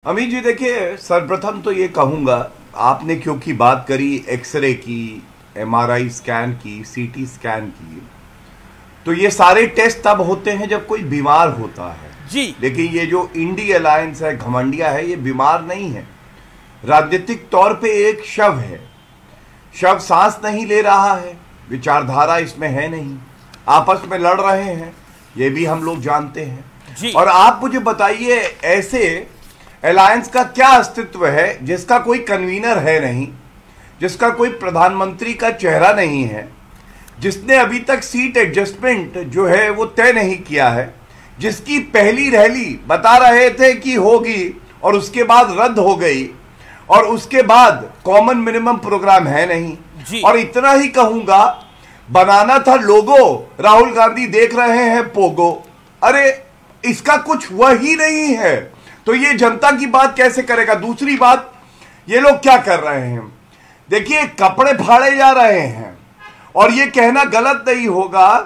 अमित जी देखिए, सर्वप्रथम तो ये कहूंगा, आपने क्योंकि बात करी एक्सरे की, एमआरआई स्कैन की, सीटी स्कैन की, तो ये सारे टेस्ट तब होते हैं जब कोई बीमार होता है जी। लेकिन ये जो इंडी अलायंस है, घमंडिया है, ये बीमार नहीं है। राजनीतिक तौर पे एक शव है, शव सांस नहीं ले रहा है, विचारधारा इसमें है नहीं, आपस में लड़ रहे हैं, ये भी हम लोग जानते हैं जी। और आप मुझे बताइए, ऐसे अलायंस का क्या अस्तित्व है जिसका कोई कन्वीनर है नहीं, जिसका कोई प्रधानमंत्री का चेहरा नहीं है, जिसने अभी तक सीट एडजस्टमेंट जो है वो तय नहीं किया है, जिसकी पहली रैली बता रहे थे कि होगी और उसके बाद रद्द हो गई, और उसके बाद कॉमन मिनिमम प्रोग्राम है नहीं जी। और इतना ही कहूंगा, बनाना था लोगो, राहुल गांधी देख रहे हैं पोगो। अरे इसका कुछ वही नहीं है, तो ये जनता की बात कैसे करेगा। दूसरी बात, ये लोग क्या कर रहे हैं, देखिए कपड़े फाड़े जा रहे हैं और ये कहना गलत नहीं होगा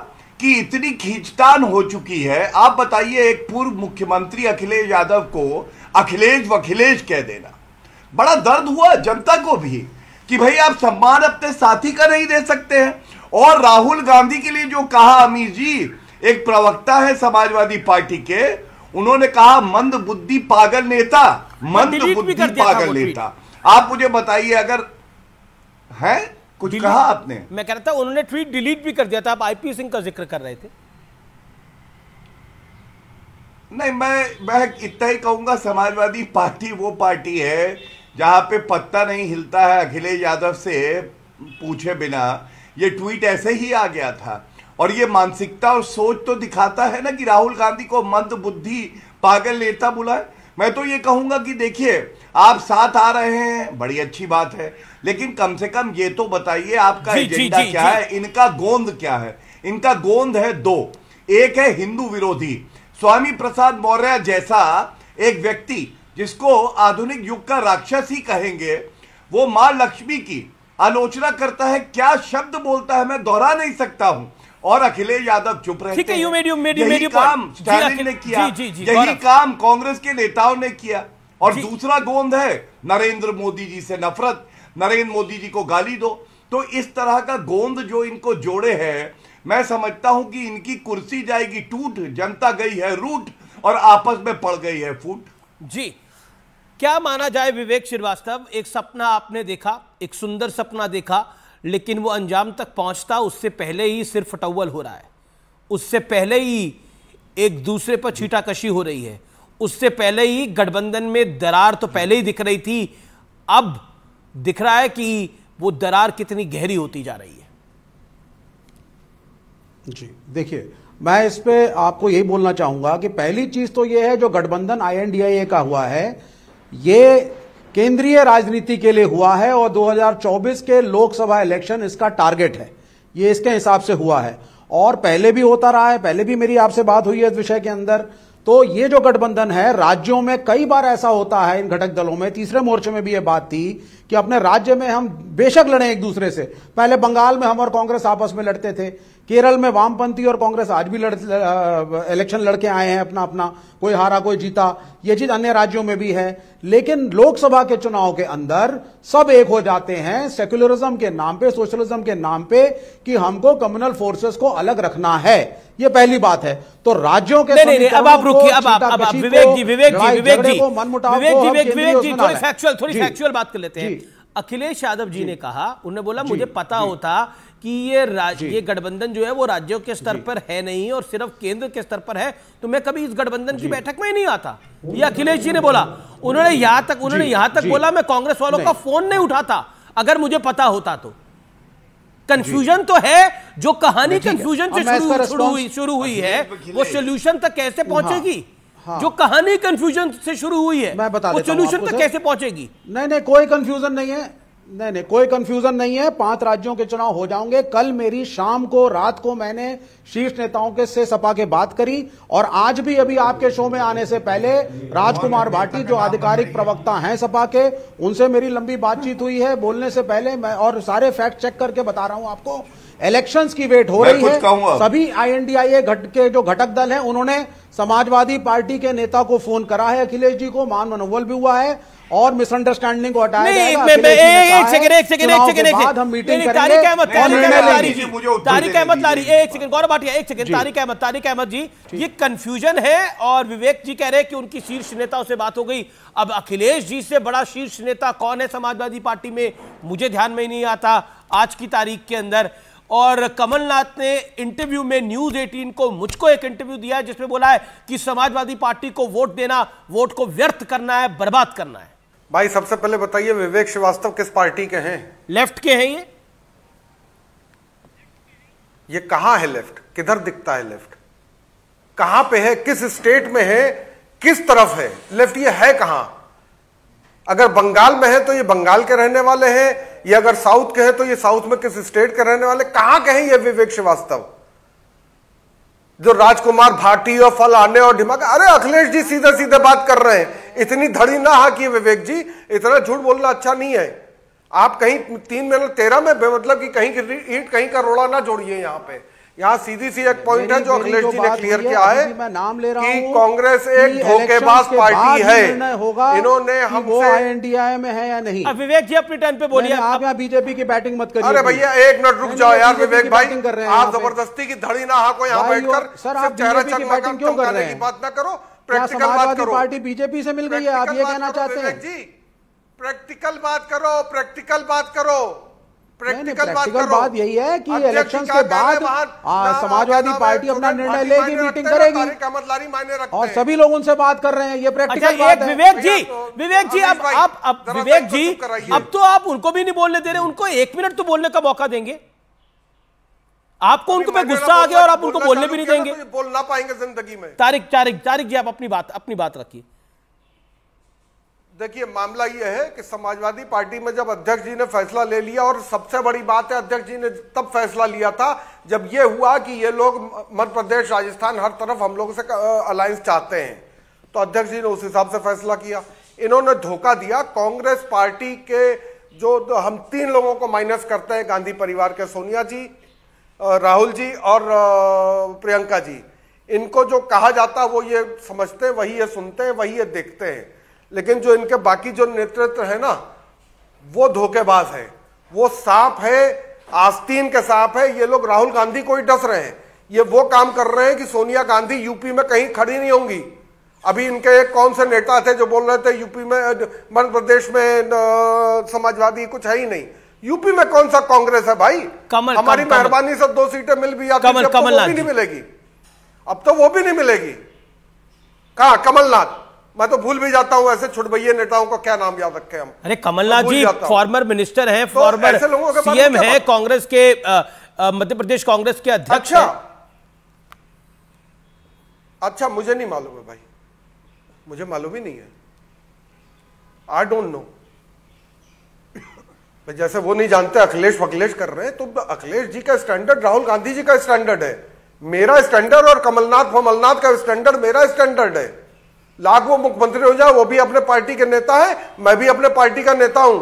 कि इतनी खींचतान हो चुकी है। आप बताइए, एक पूर्व मुख्यमंत्री अखिलेश यादव को अखिलेश वखिलेश कह देना, बड़ा दर्द हुआ जनता को भी कि भाई आप सम्मान अपने साथी का नहीं दे सकते हैं। और राहुल गांधी के लिए जो कहा अमीर जी, एक प्रवक्ता है समाजवादी पार्टी के, उन्होंने कहा मंद बुद्धि पागल नेता, मंद बुद्धि पागल नेता। आप मुझे बताइए, अगर है कुछ कहा आपने? मैं कह रहा था उन्होंने ट्वीट डिलीट भी कर दिया था। आप आईपी सिंह का जिक्र कर रहे थे। नहीं, मैं इतना ही कहूंगा, समाजवादी पार्टी वो पार्टी है जहां पे पत्ता नहीं हिलता है अखिलेश यादव से पूछे बिना। ये ट्वीट ऐसे ही आ गया था और ये मानसिकता और सोच तो दिखाता है ना कि राहुल गांधी को मंद बुद्धि पागल नेता बुलाए। मैं तो ये कहूंगा कि देखिए, आप साथ आ रहे हैं, बड़ी अच्छी बात है, लेकिन कम से कम ये तो बताइए आपका एजेंडा क्या है, इनका गोंद क्या है। इनका गोंद है दो, एक है हिंदू विरोधी, स्वामी प्रसाद मौर्य जैसा एक व्यक्ति जिसको आधुनिक युग का राक्षस ही कहेंगे, वो मां लक्ष्मी की आलोचना करता है, क्या शब्द बोलता है मैं दोहरा नहीं सकता हूं, और अखिलेश यादव चुप रहते हैं। यही काम स्टालिन ने किया, यही काम कांग्रेस के नेताओं ने किया। और दूसरा गोंद है नरेंद्र मोदी जी से नफरत, नरेंद्र मोदी जी को गाली दो। तो इस तरह का गोंद जो इनको जोड़े है, मैं समझता हूं कि इनकी कुर्सी जाएगी टूट, जनता गई है रूठ और आपस में पड़ गई है फूट। जी, क्या माना जाए विवेक श्रीवास्तव, एक सपना आपने देखा, एक सुंदर सपना देखा, लेकिन वो अंजाम तक पहुंचता उससे पहले ही सिर फटौवल हो रहा है, उससे पहले ही एक दूसरे पर छीटाकशी हो रही है, उससे पहले ही गठबंधन में दरार तो पहले ही दिख रही थी, अब दिख रहा है कि वो दरार कितनी गहरी होती जा रही है। जी देखिए, मैं इस पे आपको यही बोलना चाहूंगा कि पहली चीज तो ये है, जो गठबंधन INDIA का हुआ है, ये केंद्रीय राजनीति के लिए हुआ है और 2024 के लोकसभा इलेक्शन इसका टारगेट है, ये इसके हिसाब से हुआ है और पहले भी होता रहा है। पहले भी मेरी आपसे बात हुई है इस विषय के अंदर। तो ये जो गठबंधन है, राज्यों में कई बार ऐसा होता है, इन घटक दलों में, तीसरे मोर्चे में भी ये बात थी कि अपने राज्य में हम बेशक लड़े एक दूसरे से। पहले बंगाल में हम और कांग्रेस आपस में लड़ते थे, केरल में वामपंथी और कांग्रेस आज भी इलेक्शन लड़के आए हैं अपना अपना, कोई हारा कोई जीता, ये चीज अन्य राज्यों में भी है। लेकिन लोकसभा के चुनाव के अंदर सब एक हो जाते हैं सेक्युलरिज्म के नाम पे, सोशलिज्म के नाम पे, कि हमको कम्युनल फोर्सेस को अलग रखना है। ये पहली बात है। तो राज्यों के नहीं, अब आप रुकिए, अब विवेक जी थोड़ी फैक्चुअल बात कर लेते हैं। अखिलेश यादव जी ने कहा, उन्होंने बोला मुझे पता होता कि ये गठबंधन जो है वो राज्यों के स्तर पर है नहीं और सिर्फ केंद्र के स्तर पर है, तो मैं कभी इस गठबंधन की बैठक में ही नहीं आता। ये अखिलेश जी ने बोला। उन्होंने यहां तक बोला, मैं कांग्रेस वालों का फोन नहीं उठाता अगर मुझे पता होता तो। कंफ्यूजन तो है, जो कहानी कंफ्यूजन से शुरू हुई है, वो सोल्यूशन तक कैसे पहुंचेगी? जो कहानी कंफ्यूजन से शुरू हुई है, वो सोल्यूशन तक कैसे पहुंचेगी? नहीं, कोई कंफ्यूजन नहीं है, नहीं, कोई कंफ्यूजन नहीं है। 5 राज्यों के चुनाव हो जाएंगे। कल मेरी शाम को, रात को मैंने शीर्ष नेताओं के से सपा के बात करी, और आज भी अभी आपके शो में आने से पहले राजकुमार भाटी जो आधिकारिक प्रवक्ता हैं सपा के, उनसे मेरी लंबी बातचीत हुई है बोलने से पहले। मैं और सारे फैक्ट चेक करके बता रहा हूं आपको। इलेक्शंस की वेट हो रही है। सभी INDIA के जो घटक दल हैं उन्होंने समाजवादी पार्टी के नेता को फोन करा है, अखिलेश जी को। मान मनोबल भी हुआ है और मिसअंडरस्टैंडिंग को हटाया जाएगा। एक सेकंड हम मीटिंग करेंगे। तारिक अहमद जी, ये कंफ्यूजन है और विवेक जी कह रहे हैं कि उनकी शीर्ष नेताओं से बात हो गई। अब अखिलेश जी से बड़ा शीर्ष नेता कौन है समाजवादी पार्टी में, मुझे ध्यान में नहीं आता आज की तारीख के अंदर। और कमलनाथ ने इंटरव्यू में न्यूज 18 को, मुझको एक इंटरव्यू दिया है जिसमें बोला है कि समाजवादी पार्टी को वोट देना, वोट को व्यर्थ करना है, बर्बाद करना है। भाई सबसे पहले बताइए, विवेक श्रीवास्तव किस पार्टी के हैं? लेफ्ट के हैं। ये कहां है लेफ्ट? किधर दिखता है लेफ्ट? कहां पे है? किस स्टेट में है? किस तरफ है लेफ्ट? ये है कहां? अगर बंगाल में है तो ये बंगाल के रहने वाले हैं, या अगर साउथ के हैं तो ये साउथ में किस स्टेट के रहने वाले? कहां के हैं ये विवेक श्रीवास्तव जो राजकुमार भाटी और फलाने और ढिमाके? अरे अखिलेश जी सीधे सीधे बात कर रहे हैं, इतनी धड़ी ना हाकिए विवेक जी, इतना झूठ बोलना अच्छा नहीं है। आप कहीं 3 में 13 में मतलब कि कहीं ईंट कहीं का रोड़ा ना जोड़िए। यहाँ सीधी सी एक पॉइंट है जो अखिलेश जी ने क्लियर किया है कि कांग्रेस एक धोखेबाज पार्टी है। इन्होंने हमसे INDIA में है या नहीं। अब विवेक जी अपने टाइम पे बोलिए। आप यहाँ बीजेपी की बैटिंग मत करिए। अरे भैया एक मिनट रुक जाओ यार विवेक भाई, आप जबरदस्ती की धड़ी ना हाको यहाँ बैठकर। सर आप बीजेपी की बैटिंग क्यों कर रहे हैं? बात ना करो, प्रैक्टिकल बात समाजवादी करो। पार्टी बीजेपी से मिल गई है, आप ये कहना चाहते हैं? प्रैक्टिकल बात करो, प्रैक्टिकल बात करो, प्रैक्टिकल बात यही है कि इलेक्शंस के बाद समाजवादी पार्टी अपना निर्णय लेगी, मीटिंग करेगी, और सभी लोग उनसे बात कर रहे हैं। ये प्रैक्टिकल बात है। विवेक जी अब विवेक जी अब तो आप उनको भी नहीं बोलने दे रहे, उनको 1 मिनट तो बोलने का मौका देंगे। आपको उनको पे गुस्सा आ गया और आप उनको बोलने भी नहीं देंगे। बोल ना पाएंगे जिंदगी में। तारिक जी आप अपनी बात रखिए। देखिए मामला यह है कि समाजवादी पार्टी में जब अध्यक्ष जी ने फैसला ले लिया, और सबसे बड़ी बात है अध्यक्ष जी ने तब फैसला लिया था जब यह हुआ कि ये लोग मध्य प्रदेश, राजस्थान, हर तरफ हम लोगों से अलायंस चाहते हैं, तो अध्यक्ष जी ने उस हिसाब से फैसला किया। इन्होंने धोखा दिया। कांग्रेस पार्टी के जो हम 3 लोगों को माइनस करते हैं, गांधी परिवार के सोनिया जी, राहुल जी और प्रियंका जी, इनको जो कहा जाता वो ये समझते हैं, वही ये सुनते हैं, वही ये देखते हैं। लेकिन जो इनके बाकी जो नेतृत्व है ना, वो धोखेबाज है, वो सांप है, आस्तीन के सांप है। ये लोग राहुल गांधी को ही डस रहे हैं। ये वो काम कर रहे हैं कि सोनिया गांधी यूपी में कहीं खड़ी नहीं होंगी। अभी इनके कौन से नेता थे जो बोल रहे थे यूपी में, मध्य प्रदेश में समाजवादी कुछ है ही नहीं। यूपी में कौन सा कांग्रेस है भाई? हमारी मेहरबानी से 2 सीटें मिल भी जाती, अब तो वो भी नहीं मिलेगी। अब तो वो भी नहीं मिलेगी। कहा कमलनाथ? मैं तो भूल भी जाता हूं ऐसे छुटभैये नेताओं को क्या नाम याद रखे हम। अरे कमलनाथ जी फॉर्मर मिनिस्टर हैं, फॉर्मर CM है, कांग्रेस के मध्य प्रदेश कांग्रेस के अध्यक्ष। अच्छा मुझे नहीं मालूम है भाई, मुझे मालूम ही नहीं है। I don't know. जैसे वो नहीं जानते अखिलेश कर रहे हैं, तो अखिलेश जी का स्टैंडर्ड राहुल गांधी जी का स्टैंडर्ड है, मेरा स्टैंडर्ड और कमलनाथ का स्टैंडर्ड मेरा स्टैंडर्ड है। लाख वो मुख्यमंत्री हो जाए, वो भी अपने पार्टी के नेता है, मैं भी अपने पार्टी का नेता हूं।